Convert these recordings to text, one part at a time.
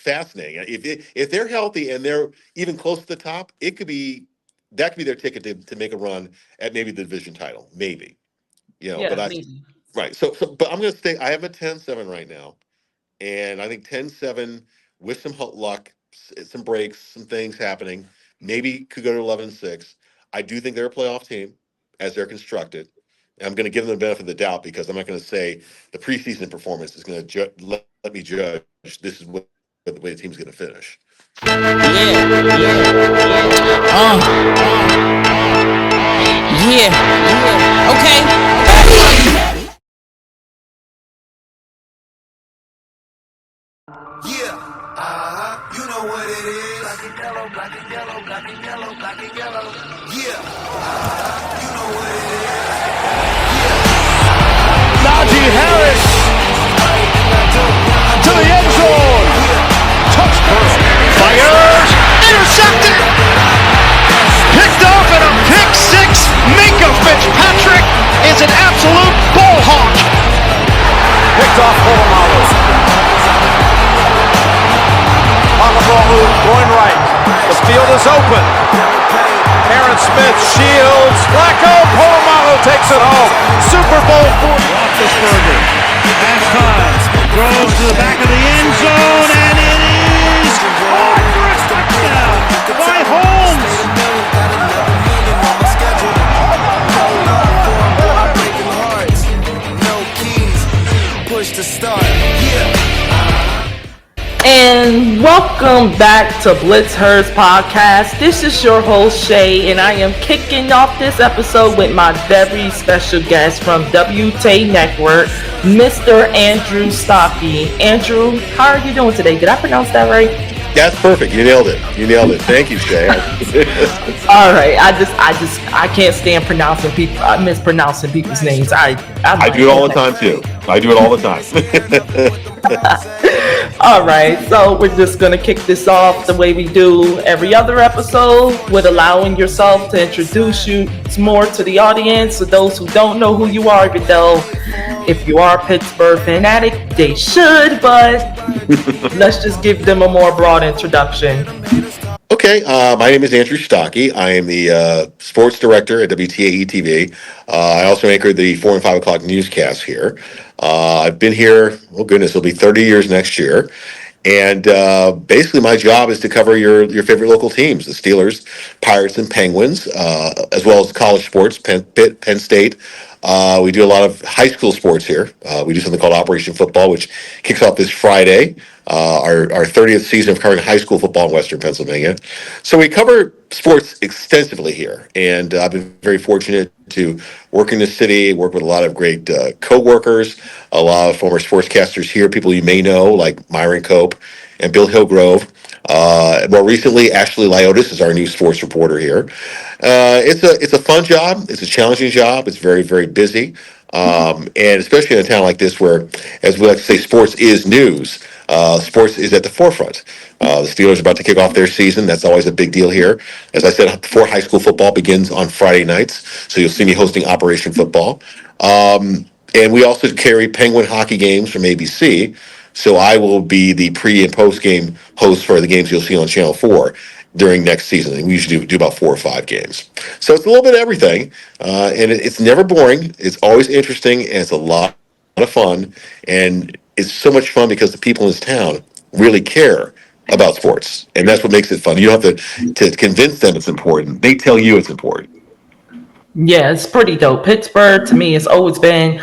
fascinating. If they're healthy and they're even close to the top, that could be their ticket to make a run at maybe the division title, maybe. Yeah, But that's easy. right. But I'm going to stay. I have a 10-7 right now, and I think 10-7 with some luck, some breaks, some things happening, maybe could go to 11-6. I do think they're a playoff team as they're constructed. And I'm going to give them the benefit of the doubt because I'm not going to say the preseason performance is going to let me judge this is the way the team's going to finish. Okay. Yeah, you know what it is. Black and yellow, black and yellow, black and yellow, black and yellow. Yeah, you know what it is. Yeah. Najee Harris to the end zone. Touchdown. Fires. Intercepted. Picked off at a pick six. Minka Fitzpatrick is an absolute ball hawk. Picked off Polamalu. Polamalu going right. The field is open. Aaron Smith shields. Flacco. Polamalu takes it home. Super Bowl 40. Roethlisberger. Halftime. Throws to the back of the end zone. And it is caught for a touchdown by Holmes. Push to start. Yeah. And welcome back to BLITZHERZ podcast. This is your host SHAE, and I am kicking off this episode with my very special guest from Wtae Network, Mr. Andrew Stockey. Andrew, how are you doing today? Did I pronounce that right? That's perfect. You nailed it. Thank you, SHAE. All right. I can't stand mispronouncing people's names. I do it all the time too. All right, so we're just going to kick this off the way we do every other episode with allowing yourself to introduce you more to the audience, so those who don't know who you are, even though if you are a Pittsburgh fanatic, they should, but let's just give them a more broad introduction. Okay, my name is Andrew Stockey. I am the sports director at WTAE TV. I also anchor the 4 and 5 o'clock newscast here. I've been here, oh goodness, it'll be 30 years next year. And basically my job is to cover your favorite local teams, the Steelers, Pirates, and Penguins, as well as college sports, Penn State. We do a lot of high school sports here. We do something called Operation Football, which kicks off this Friday, our 30th season of covering high school football in Western Pennsylvania. So we cover sports extensively here, and I've been very fortunate to work in the city, work with a lot of great co-workers, a lot of former sportscasters here, people you may know, like Myron Cope and Bill Hillgrove. More recently, Ashley Lyotis is our new sports reporter here. It's a fun job. It's a challenging job. It's very, very busy. And especially in a town like this where, as we like to say, sports is news. Sports is at the forefront. The Steelers are about to kick off their season. That's always a big deal here. As I said before, high school football begins on Friday nights, so you'll see me hosting Operation Football. And we also carry Penguin hockey games from ABC, so I will be the pre- and post-game host for the games you'll see on Channel 4 during next season. And we usually do about 4 or 5 games. So it's a little bit of everything, and it's never boring. It's always interesting, and it's a lot of fun. And it's so much fun because the people in this town really care about sports, and that's what makes it fun. You don't have to convince them it's important. They tell you it's important. Yeah, it's pretty dope. Pittsburgh, to me, has always been,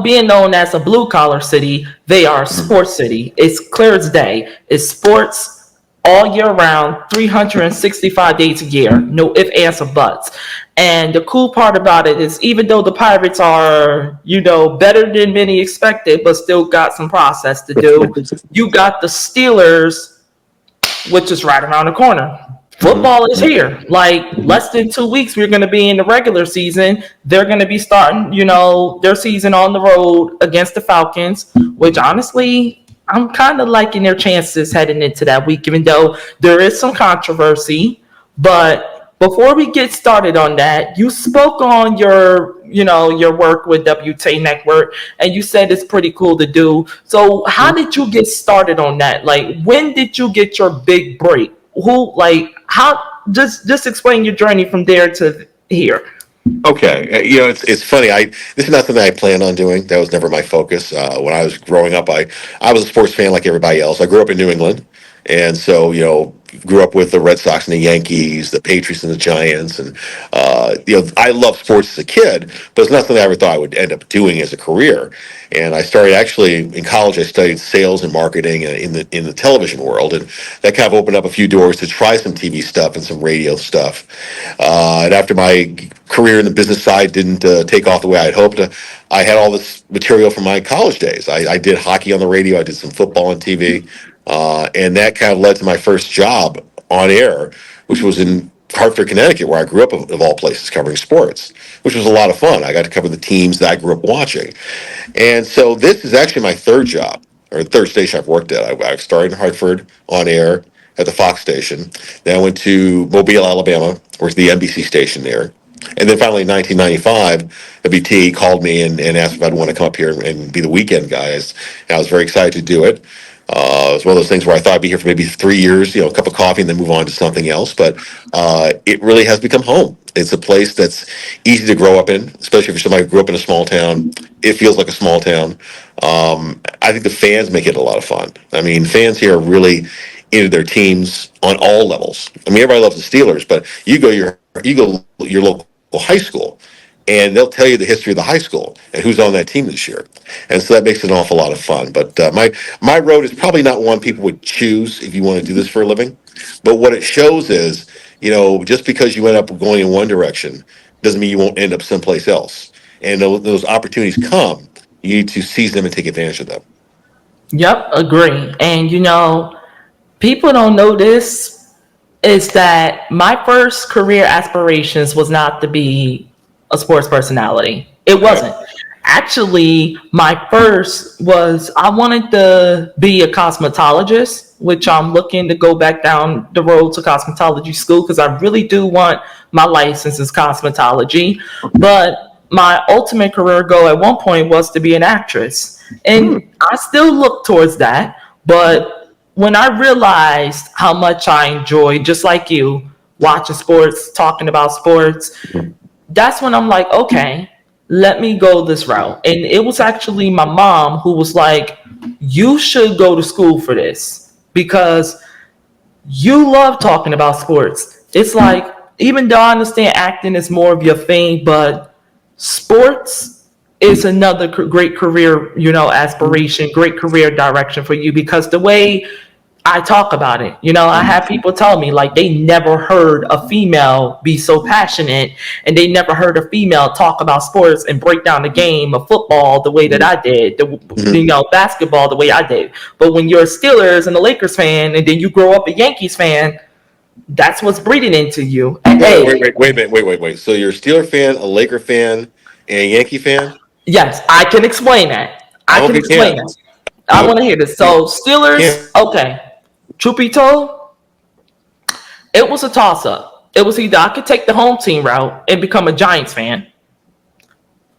being known as a blue-collar city, they are a sports city. It's clear as day. It's sports all year round, 365 days a year. No ifs, ands, or buts. And the cool part about it is even though the Pirates are, better than many expected, but still got some process to do, you got the Steelers, which is right around the corner. Football is here. Like less than 2 weeks, we're going to be in the regular season. They're going to be starting, their season on the road against the Falcons, which honestly, I'm kind of liking their chances heading into that week, even though there is some controversy. But before we get started on that, you spoke on your work with Wtae Network, and you said it's pretty cool to do. So how did you get started on that? Like, when did you get your big break? How? Just explain your journey from there to here. Okay, it's funny. This is not something I planned on doing. That was never my focus. When I was growing up, I was a sports fan like everybody else. I grew up in New England, and so grew up with the Red Sox and the Yankees, the Patriots and the Giants, and I loved sports as a kid, but it's not something I ever thought I would end up doing as a career. And I started actually in college. I studied sales and marketing in the television world, and that kind of opened up a few doors to try some TV stuff and some radio stuff. And after my career in the business side didn't take off the way I'd hoped, I had all this material from my college days. I did hockey on the radio. I did some football on TV. And that kind of led to my first job on air, which was in Hartford, Connecticut, where I grew up, of all places, covering sports, which was a lot of fun. I got to cover the teams that I grew up watching. And so this is actually my third job, or the third station I've worked at. I started in Hartford on air at the Fox station. Then I went to Mobile, Alabama, worked the NBC station there. And then finally in 1995, WTE called me and asked if I'd want to come up here and be the weekend guy. And I was very excited to do it. It was one of those things where I thought I'd be here for maybe 3 years, a cup of coffee, and then move on to something else. But it really has become home. It's a place that's easy to grow up in, especially if you're somebody who grew up in a small town. It feels like a small town. I think the fans make it a lot of fun. I mean, fans here are really into their teams on all levels. I mean, everybody loves the Steelers, but you go your local high school, and they'll tell you the history of the high school and who's on that team this year. And so that makes it an awful lot of fun. But my road is probably not one people would choose if you want to do this for a living. But what it shows is, just because you end up going in one direction doesn't mean you won't end up someplace else. And those opportunities come, you need to seize them and take advantage of them. Yep, agree. And people don't know this, is that my first career aspirations was not to be a sports personality. It wasn't. Actually, my first was I wanted to be a cosmetologist, which I'm looking to go back down the road to cosmetology school because I really do want my license as cosmetology. But my ultimate career goal at one point was to be an actress. And I still look towards that. But when I realized how much I enjoy, just like you, watching sports, talking about sports, that's when I'm like, okay, let me go this route. And it was actually my mom who was like, you should go to school for this because you love talking about sports. It's like, even though I understand acting is more of your thing, but sports is another great career, aspiration, great career direction for you because the way I talk about it. I have people tell me like they never heard a female be so passionate and they never heard a female talk about sports and break down the game of football the way that I did, basketball the way I did. But when you're a Steelers and a Lakers fan and then you grow up a Yankees fan, that's what's breeding into you. And Wait a minute. Wait. So you're a Steeler fan, a Laker fan, and a Yankee fan? Yes, I can explain that. I want to hear this. So Steelers, okay. Truth be told, it was a toss-up. It was either I could take the home team route and become a Giants fan,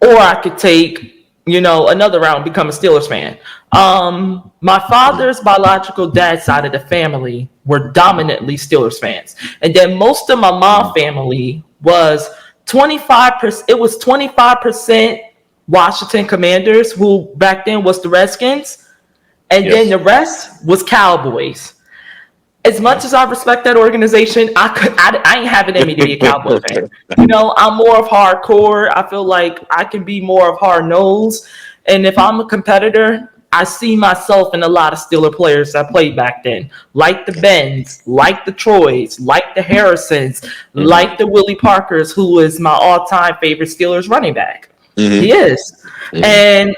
or I could take, another route and become a Steelers fan. My father's biological dad side of the family were dominantly Steelers fans. And then most of my mom's family was 25%. It was 25% Washington Commanders, who back then was the Redskins. And then the rest was Cowboys. As much as I respect that organization, I ain't having it in me to be a Cowboy fan. I'm more of hardcore. I feel like I can be more of hard nosed. And if I'm a competitor, I see myself in a lot of Steeler players that played back then, like the Bens, like the Troys, like the Harrisons, like the Willie Parkers, who is my all-time favorite Steelers running back. He is. And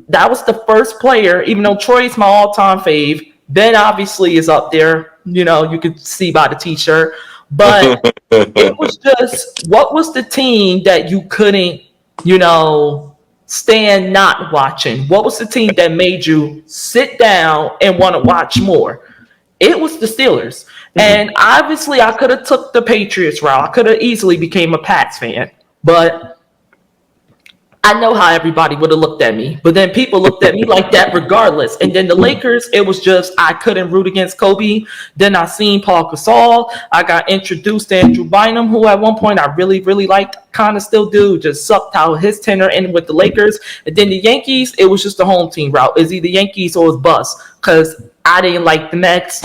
that was the first player, even though Troy's my all-time fave. Ben obviously is up there. You could see by the t-shirt. But it was just, what was the team that you couldn't, stand not watching? What was the team that made you sit down and want to watch more? it was the Steelers. And obviously I could have took the Patriots route. I could have easily became a Pats fan. But I know how everybody would have looked at me. But then people looked at me like that regardless. And then the Lakers, it was just I couldn't root against Kobe. Then I seen Paul Gasol. I got introduced to Andrew Bynum, who at one point I really, really liked, kind of still do, just sucked how his tenure ended with the Lakers. And then the Yankees, it was just the home team route. It's either Yankees or it's bust. Because I didn't like the Mets.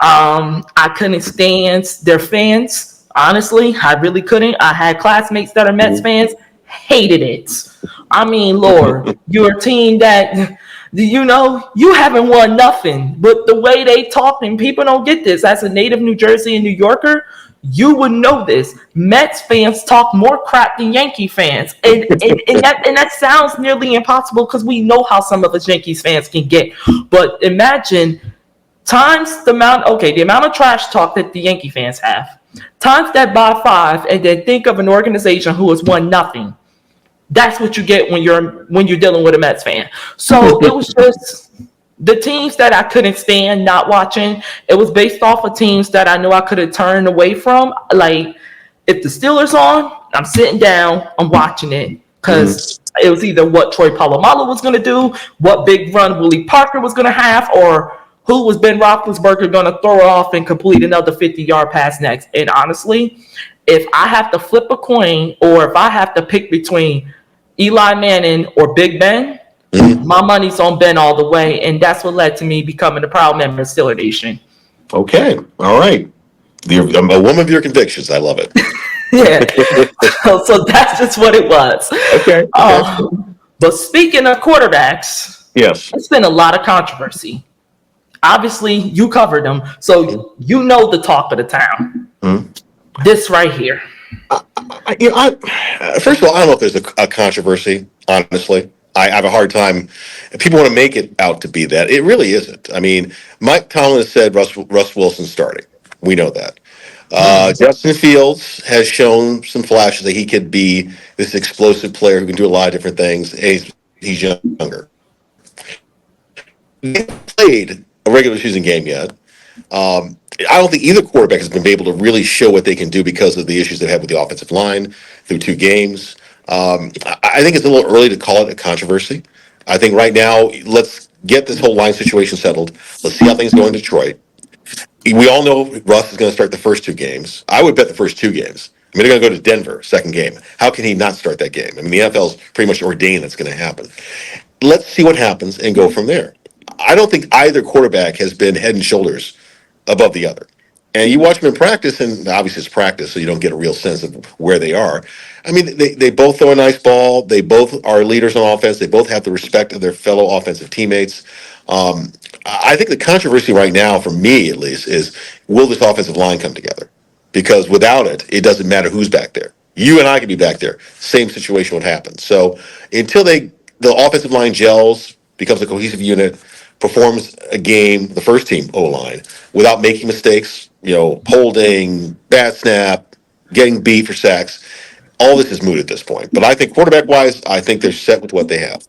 I couldn't stand their fans. Honestly, I really couldn't. I had classmates that are Mets fans. Hated it. I mean, Lord, you're a team that, you haven't won nothing. But the way they talk, and people don't get this, as a native New Jersey and New Yorker, you would know this. Mets fans talk more crap than Yankee fans. And that sounds nearly impossible because we know how some of us Yankees fans can get. But imagine times the amount of trash talk that the Yankee fans have. Times that by 5, and then think of an organization who has won nothing. That's what you get when you're dealing with a Mets fan. So it was just the teams that I couldn't stand not watching. It was based off of teams that I knew I could have turned away from. Like if the Steelers on, I'm sitting down, I'm watching it because it was either what Troy Polamalu was going to do, what big run Willie Parker was going to have, or who was Ben Roethlisberger going to throw off and complete another 50-yard pass next. And honestly, if I have to flip a coin or if I have to pick between Eli Manning or Big Ben, my money's on Ben all the way. And that's what led to me becoming a proud member of Steeler Nation. Okay. All right. I'm a woman of your convictions. I love it. Yeah. So that's just what it was. Okay. But speaking of quarterbacks, Yes. It's been a lot of controversy. Obviously, you covered them, so you know the talk of the town. This right here. First of all, I don't know if there's a controversy, honestly. I have a hard time. People want to make it out to be that. It really isn't. I mean, Mike Tomlin said Russ Wilson starting. We know that. Justin Fields has shown some flashes that he could be this explosive player who can do a lot of different things. He's younger. He hasn't played a regular season game yet. I don't think either quarterback has been able to really show what they can do because of the issues they've had with the offensive line through 2 games. I think it's a little early to call it a controversy. I think right now, let's get this whole line situation settled. Let's see how things go in Detroit. We all know Russ is going to start the first 2 games. I would bet the first 2 games. I mean, they're going to go to Denver, second game. How can he not start that game? I mean, the NFL's pretty much ordained that's going to happen. Let's see what happens and go from there. I don't think either quarterback has been head and shoulders above the other. And you watch them in practice, and obviously it's practice, so you don't get a real sense of where they are. I mean, they both throw a nice ball. They both are leaders on offense. They both have the respect of their fellow offensive teammates. I think the controversy right now, for me at least, is will this offensive line come together? Because without it, it doesn't matter who's back there. You and I could be back there. Same situation would happen. So until the offensive line gels, becomes a cohesive unit, performs a game, the first team O-line, without making mistakes, holding, bad snap, getting beat for sacks. All this is moot at this point. But I think quarterback-wise, I think they're set with what they have.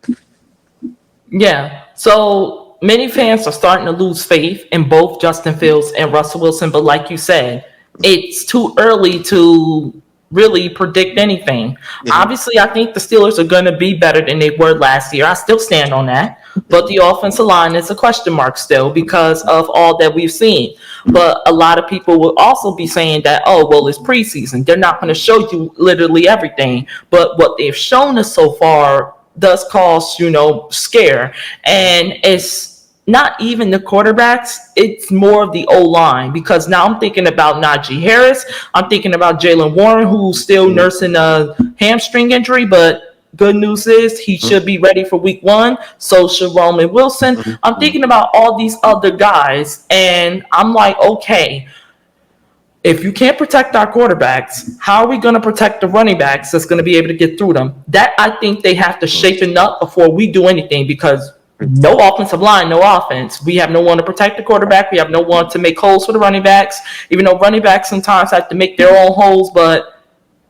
Yeah. So many fans are starting to lose faith in both Justin Fields and Russell Wilson. But like you said, it's too early to really predict anything. Obviously, I think the Steelers are going to be better than they were last year. I still stand on that. But the offensive line is a question mark still because of all that we've seen. But a lot of people will also be saying that, it's preseason. They're not going to show you literally everything. But what they've shown us so far does cause, scare. And it's not even the quarterbacks, it's more of the O-line, because now I'm thinking about Najee Harris. I'm thinking about Jaylen Warren, who's still nursing a hamstring injury, but good news is he should be ready for week 1. So should Roman Wilson. I'm thinking about all these other guys, and I'm like, okay, if you can't protect our quarterbacks, how are we going to protect the running backs that's going to be able to get through them? That I think they have to shape it up before we do anything, because no offensive line, no offense. We have no one to protect the quarterback. We have no one to make holes for the running backs, even though running backs sometimes have to make their own holes, but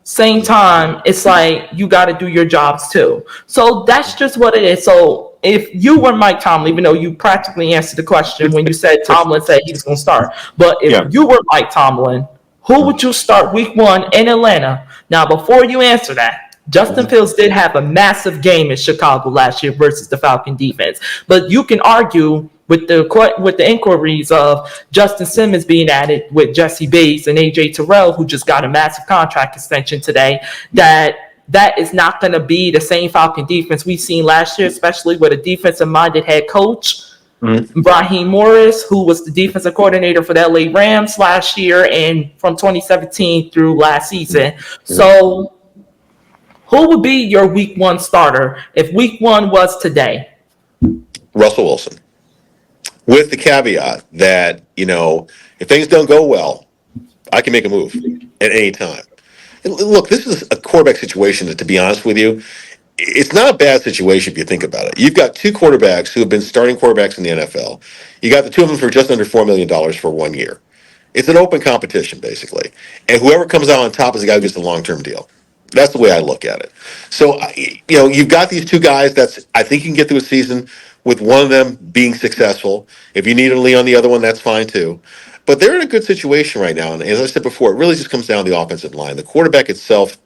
same time, it's like you got to do your jobs too. So that's just what it is. So if you were Mike Tomlin, even though you practically answered the question when you said Tomlin said he's going to start, but if you were Mike Tomlin, who would you start week 1 in Atlanta? Now, before you answer that, Justin Fields did have a massive game in Chicago last year versus the Falcon defense, but you can argue with the inquiries of Justin Simmons being added with Jesse Bates and AJ Terrell, who just got a massive contract extension today, that is not going to be the same Falcon defense we've seen last year, especially with a defensive-minded head coach, Raheem Morris, who was the defensive coordinator for the LA Rams last year and from 2017 through last season. So who would be your week 1 starter if week 1 was today? Russell Wilson. With the caveat that, if things don't go well, I can make a move at any time. And look, this is a quarterback situation that, to be honest with you, it's not a bad situation if you think about it. You've got 2 quarterbacks who have been starting quarterbacks in the NFL. You got the 2 of them for just under $4 million for 1 year. It's an open competition, basically. And whoever comes out on top is the guy who gets the long-term deal. That's the way I look at it. So, you've got these 2 guys I think you can get through a season with one of them being successful. If you need to lean on the other one, that's fine too. But they're in a good situation right now. And as I said before, it really just comes down to the offensive line. The quarterback itself,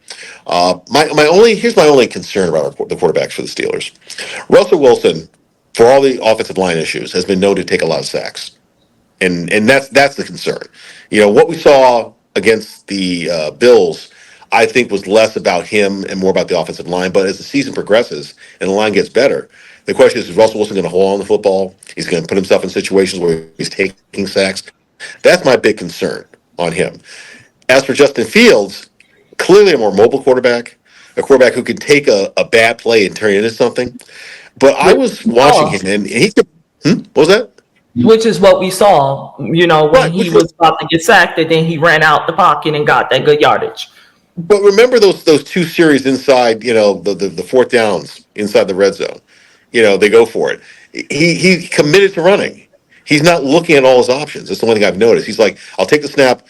here's my only concern about the quarterbacks for the Steelers. Russell Wilson, for all the offensive line issues, has been known to take a lot of sacks. And that's the concern. What we saw against the Bills, I think, was less about him and more about the offensive line. But as the season progresses and the line gets better, the question is Russell Wilson going to hold on to the football? He's going to put himself in situations where he's taking sacks. That's my big concern on him. As for Justin Fields, clearly a more mobile quarterback, a quarterback who can take a bad play and turn it into something. But I was watching him, and he could. What was that? Which is what we saw, when he was about to get sacked, and then he ran out the pocket and got that good yardage. But remember those 2 series inside, the 4th downs inside the red zone. They go for it. He committed to running. He's not looking at all his options. That's the one thing I've noticed. He's like, I'll take the snap.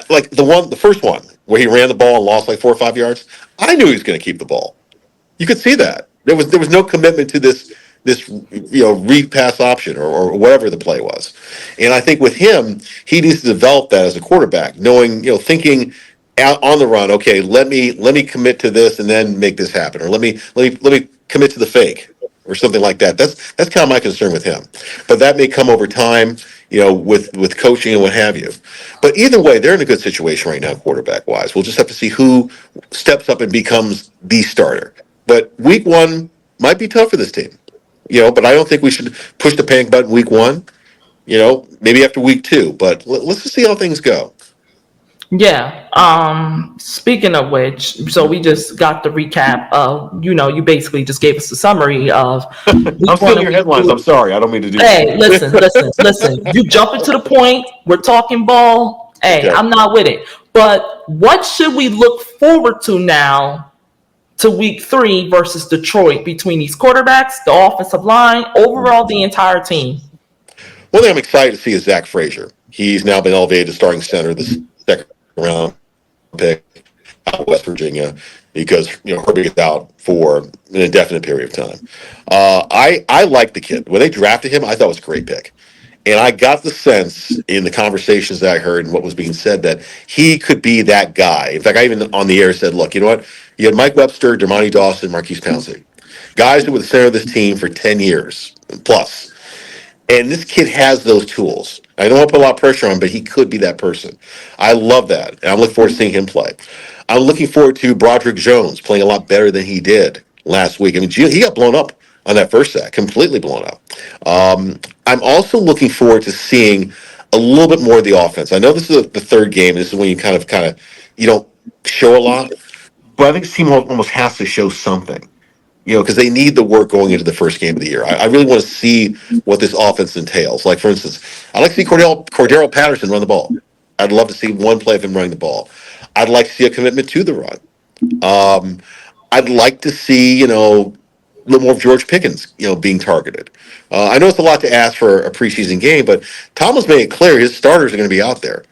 Like the first one where he ran the ball and lost like 4 or 5 yards. I knew he was going to keep the ball. You could see that. There was no commitment to this read pass option or whatever the play was. And I think with him, he needs to develop that as a quarterback, knowing, thinking out on the run. Okay, let me commit to this and then make this happen, or let me commit to the fake or something like that. That's kind of my concern with him. But that may come over time, with coaching and what have you. But either way, they're in a good situation right now, quarterback wise. We'll just have to see who steps up and becomes the starter. But week 1 might be tough for this team, but I don't think we should push the panic button week 1, maybe after week 2, but let's just see how things go. Yeah. Speaking of which, so we just got the recap of, you basically just gave us a summary of. I'm stealing your headlines. I'm sorry. I don't mean to do that. Hey, listen. You jump into the point. We're talking ball. Hey, okay. I'm not with it. But what should we look forward to now to week 3 versus Detroit between these quarterbacks, the offensive line, overall the entire team? One thing I'm excited to see is Zach Frazier. He's now been elevated to starting center this second round pick out of West Virginia because Herbie is out for an indefinite period of time. I like the kid. When they drafted him, I thought it was a great pick. And I got the sense in the conversations that I heard and what was being said that he could be that guy. In fact, I even on the air said, look, you know what? You had Mike Webster, Dermontti Dawson, Marquise Pouncey. Guys who were the center of this team for 10 years plus. And this kid has those tools. I don't want to put a lot of pressure on him, but he could be that person. I love that. And I'm looking forward to seeing him play. I'm looking forward to Broderick Jones playing a lot better than he did last week. I mean, he got blown up on that first sack, completely blown up. I'm also looking forward to seeing a little bit more of the offense. I know this is the third game. This is when you kind of you don't show a lot. But I think this team almost has to show something. Because they need the work going into the first game of the year. I really want to see what this offense entails. Like, for instance, I'd like to see Cordero Patterson run the ball. I'd love to see one play of him running the ball. I'd like to see a commitment to the run. I'd like to see, a little more of George Pickens, being targeted. I know it's a lot to ask for a preseason game, but Tom has made it clear his starters are going to be out there.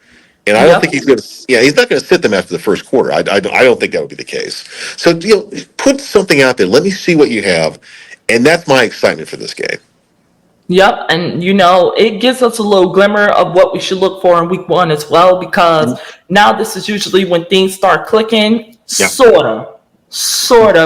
And I don't think he's going to. Yeah, he's not going to sit them after the first quarter. I don't think that would be the case. So put something out there. Let me see what you have, And that's my excitement for this game. Yep, and it gives us a little glimmer of what we should look for in week one as well, because now this is usually when things start clicking, sorta,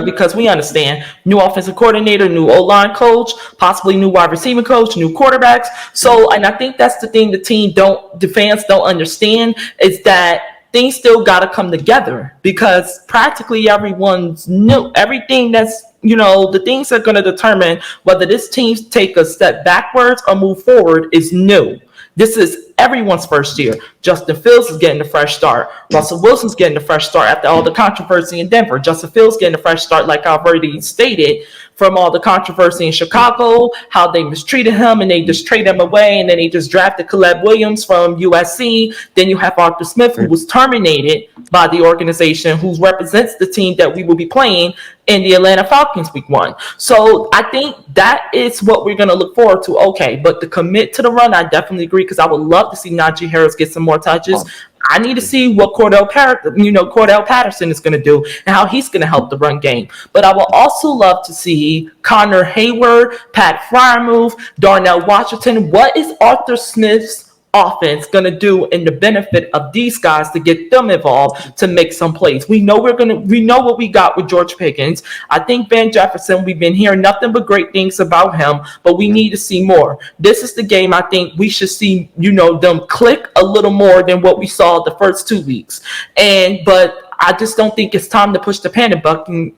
because we understand new offensive coordinator, new O-line coach, possibly new wide receiver coach, new quarterbacks. So, and I think that's the thing the fans don't understand, is that things still got to come together, because practically everyone's new. Everything that's, the things that are going to determine whether this team take a step backwards or move forward is new. This is everyone's first year. Justin Fields is getting a fresh start. Russell Wilson's getting a fresh start after all the controversy in Denver. Justin Fields getting a fresh start, like I've already stated, from all the controversy in Chicago, how they mistreated him and they just traded him away, and then they just drafted Caleb Williams from USC. Then you have Arthur Smith, who was terminated by the organization, who represents the team that we will be playing in the Atlanta Falcons week one. So I think that is what we're going to look forward to. Okay, but to commit to the run, I definitely agree, because I would love to see Najee Harris get some more touches. I need to see what Cordell Patterson is going to do and how he's going to help the run game. But I will also love to see Connor Hayward, Pat Freiermuth, Darnell Washington. What is Arthur Smith's offense going to do in the benefit of these guys to get them involved to make some plays? We know what we got with George Pickens. I think Van Jefferson, we've been hearing nothing but great things about him, but we need to see more. This is the game I think we should see, them click a little more than what we saw the first 2 weeks. But I just don't think it's time to push the panic button,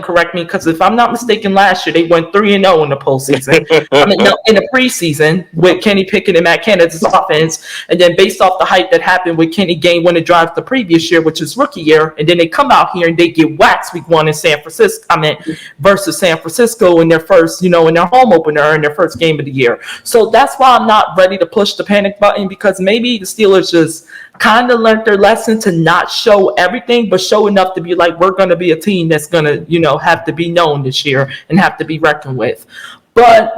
correct me, because if I'm not mistaken, last year they went 3-0 in the postseason. In the preseason with Kenny Pickett and Matt Canada's offense, and then based off the hype that happened with Kenny game winning drives the previous year, which is rookie year, and then they come out here and they get waxed week one in versus San Francisco in their first, in their home opener in their first game of the year. So that's why I'm not ready to push the panic button, because maybe the Steelers just kind of learned their lesson to not show everything, but show enough to be like, we're going to be a team that's going to, have to be known this year and have to be reckoned with. But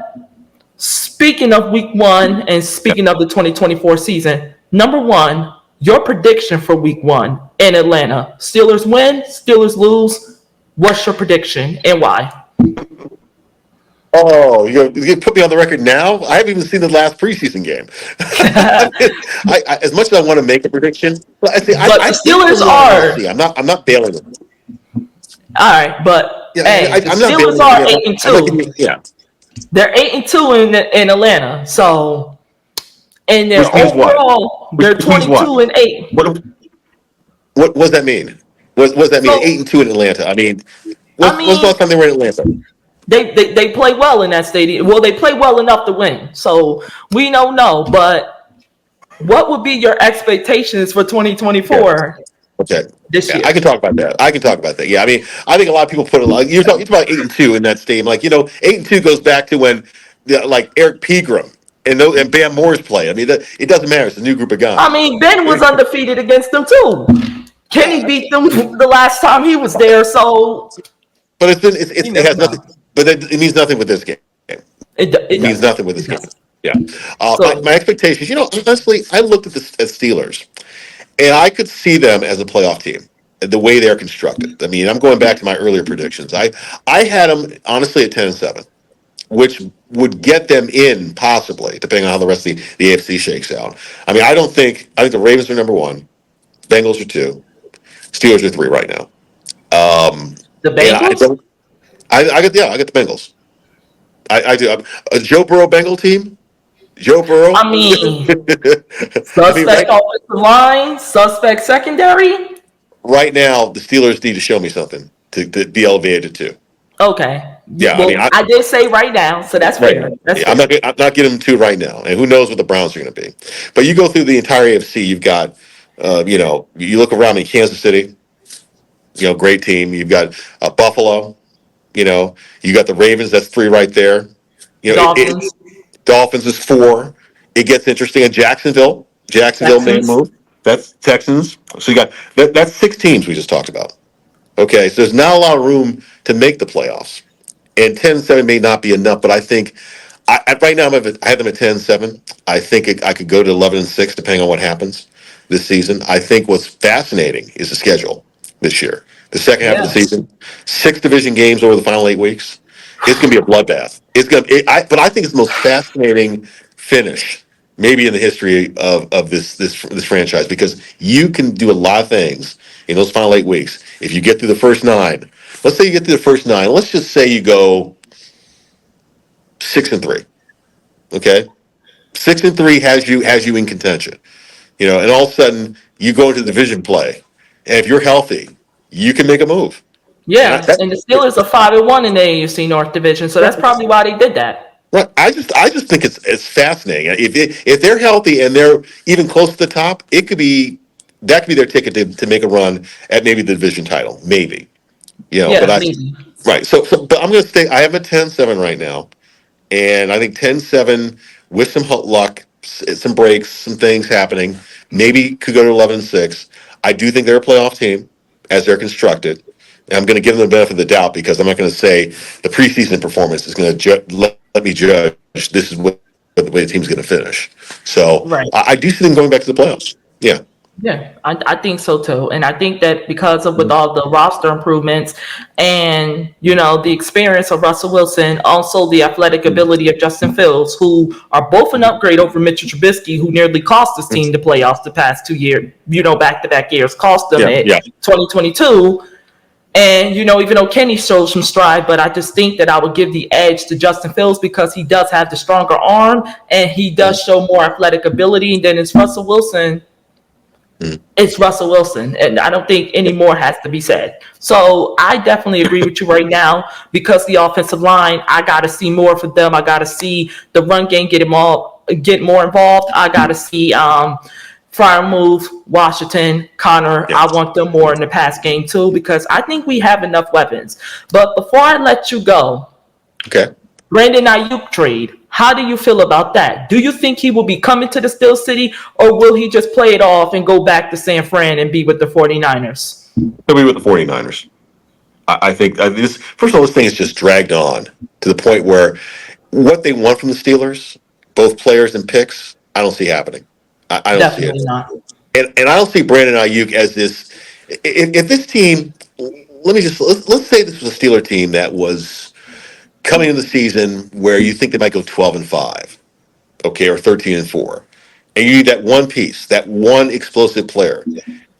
speaking of week one and speaking of the 2024 season, number one, your prediction for week one in Atlanta: Steelers win, Steelers lose. What's your prediction and why? Oh, you put me on the record now? I haven't even seen the last preseason game. I as much as I want to make a prediction, the Steelers are. I'm not bailing them. All right, but I'm not Steelers are 8-2. Yeah, they're 8-2 in Atlanta. So, and they're overall they're 22-8. What does that mean? What does that mean? 8-2 in Atlanta. I mean, when's the last time they were in Atlanta? They play well in that stadium. Well, they play well enough to win. So we don't know. But what would be your expectations for 2024? Okay. This year. I can talk about that. Yeah, I mean, I think a lot of people put a lot. You're talking about 8-2 in that stadium. 8-2 goes back to when, Eric Pegram and Bam Moore's play. I mean, it doesn't matter. It's a new group of guys. I mean, Ben was undefeated against them too. Kenny beat them the last time he was there. So, but it has nothing. But it means nothing with this game. It means nothing with this game. Yeah. My expectations. Honestly, I looked at the Steelers, and I could see them as a playoff team, the way they're constructed. I mean, I'm going back to my earlier predictions. I had them honestly at 10-7, which would get them in possibly, depending on how the rest of the AFC shakes out. I mean, I think the Ravens are number 1, Bengals are 2, Steelers are 3 right now. The Bengals. I get the Bengals. I do. A Joe Burrow Bengal team. Joe Burrow. I mean, suspect offensive line, suspect secondary. Right now, the Steelers need to show me something to be elevated to. Okay. Yeah, well, I did say right now, so that's fair. That's fair. I'm not getting them 2 right now, and who knows what the Browns are going to be. But you go through the entire AFC, you've got, you look around in Kansas City, great team. You've got Buffalo. You got the Ravens. That's 3 right there. Dolphins. Dolphins is 4. It gets interesting. And Jacksonville may move. That's Texans. So you got that's 6 teams we just talked about. Okay, so there's not a lot of room to make the playoffs, and 10-7 may not be enough. But I think right now I have them at 10-7. I think I could go to 11-6 depending on what happens this season. I think what's fascinating is the schedule this year. The second half of the season, 6 division games over the final 8 weeks. It's going to be a bloodbath. But I think it's the most fascinating finish, maybe in the history of this franchise, because you can do a lot of things in those final 8 weeks. If you get through the first 9, let's say you get through the first 9. Let's just say you go 6-3. Okay, 6-3 has you in contention. And all of a sudden you go into division play, and if you're healthy, you can make a move. Yeah, and the Steelers are 5-1 in the AFC North Division, so that's probably why they did that. Right. I just think it's fascinating. If they're healthy and they're even close to the top, that could be their ticket to make a run at maybe the division title, maybe. Yeah, but maybe. Right. So but I'm going to stay. I have a 10-7 right now, and I think 10-7 with some luck, some breaks, some things happening, maybe could go to 11-6. I do think they're a playoff team as they're constructed. And I'm going to give them the benefit of the doubt because I'm not going to say the preseason performance is going to let me judge this is the way the team's going to finish. So right. I do see them going back to the playoffs. Yeah. Yeah, I think so too. And I think that because of with all the roster improvements and, the experience of Russell Wilson, also the athletic ability of Justin Fields, who are both an upgrade over Mitchell Trubisky, who nearly cost his team the playoffs the past 2 years, back-to-back years, cost them 2022. And, even though Kenny shows some stride, but I just think that I would give the edge to Justin Fields because he does have the stronger arm and he does show more athletic ability than it's Russell Wilson. It's Russell Wilson, and I don't think any more has to be said. So I definitely agree with you right now because the offensive line, I got to see more for them. I got to see the run game get more involved. I got to see Freiermuth, Washington, Connor. Yes. I want them more in the pass game too because I think we have enough weapons. But before I let you go, okay, Brandon Ayuk trade. How do you feel about that? Do you think he will be coming to the Steel City or will he just play it off and go back to San Fran and be with the 49ers? He'll be with the 49ers. I think this, first of all, this thing is just dragged on to the point where what they want from the Steelers, both players and picks, I don't see happening. I don't Definitely see it. Not. And I don't see Brandon Ayuk as this. If this team, let's say this was a Steeler team that was coming into the season where you think they might go 12-5, okay, or 13-4, and you need that one piece, that one explosive player.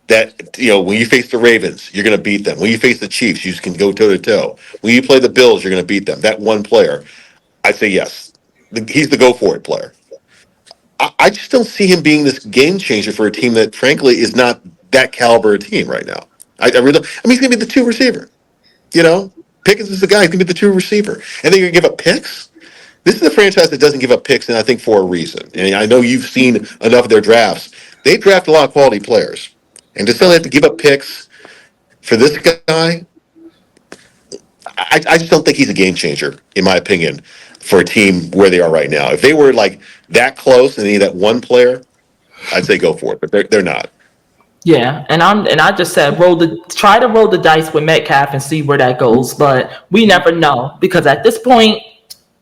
That when you face the Ravens, you're going to beat them. When you face the Chiefs, you can go toe to toe. When you play the Bills, you're going to beat them. That one player, I'd say yes, he's the go for it player. I just don't see him being this game changer for a team that, frankly, is not that caliber of team right now. I really don't. I mean, he's going to be the 2 receiver. Pickens is the guy who's going to be the 2 receiver. And then you're going to give up picks? This is a franchise that doesn't give up picks, and I think for a reason. And I know you've seen enough of their drafts. They draft a lot of quality players. And to suddenly have to give up picks for this guy, I just don't think he's a game changer, in my opinion, for a team where they are right now. If they were like that close and they need that one player, I'd say go for it. But they're not. Yeah, and I just said try to roll the dice with Metcalf and see where that goes, but we never know because at this point,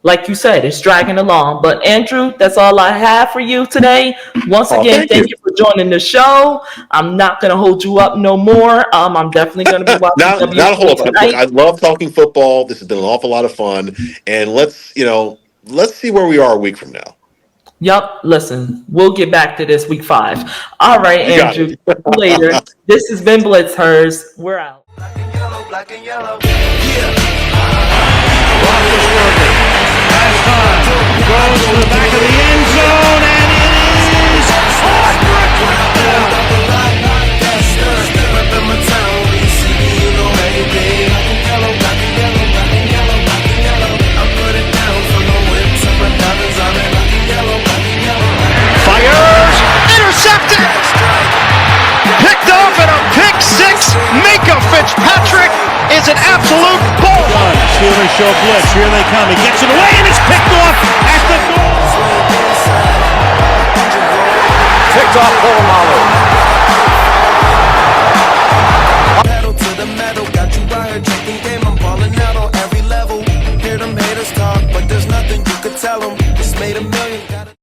like you said, it's dragging along. But Andrew, that's all I have for you today. Once again, thank you for joining the show. I'm not gonna hold you up no more. I'm definitely gonna be watching. not a hold up. I love talking football. This has been an awful lot of fun, and let's see where we are a week from now. Yep. Listen, we'll get back to this week 5. All right, Andrew. Later. This has been BLITZHERZ. We're out. Black and yellow, black and yellow. Last time goes to the back of the end zone, and it is fires, intercepted, picked off at a pick 6. Mika Fitzpatrick is an absolute ball. Steelers show blitz. Here they come. He gets it away and it's picked off at the goal. Picked off Polamalu. Pedal to the metal, got you right here drinking game. I'm balling out on every level. Hear them haters talk, but there's nothing you could tell them. Just made a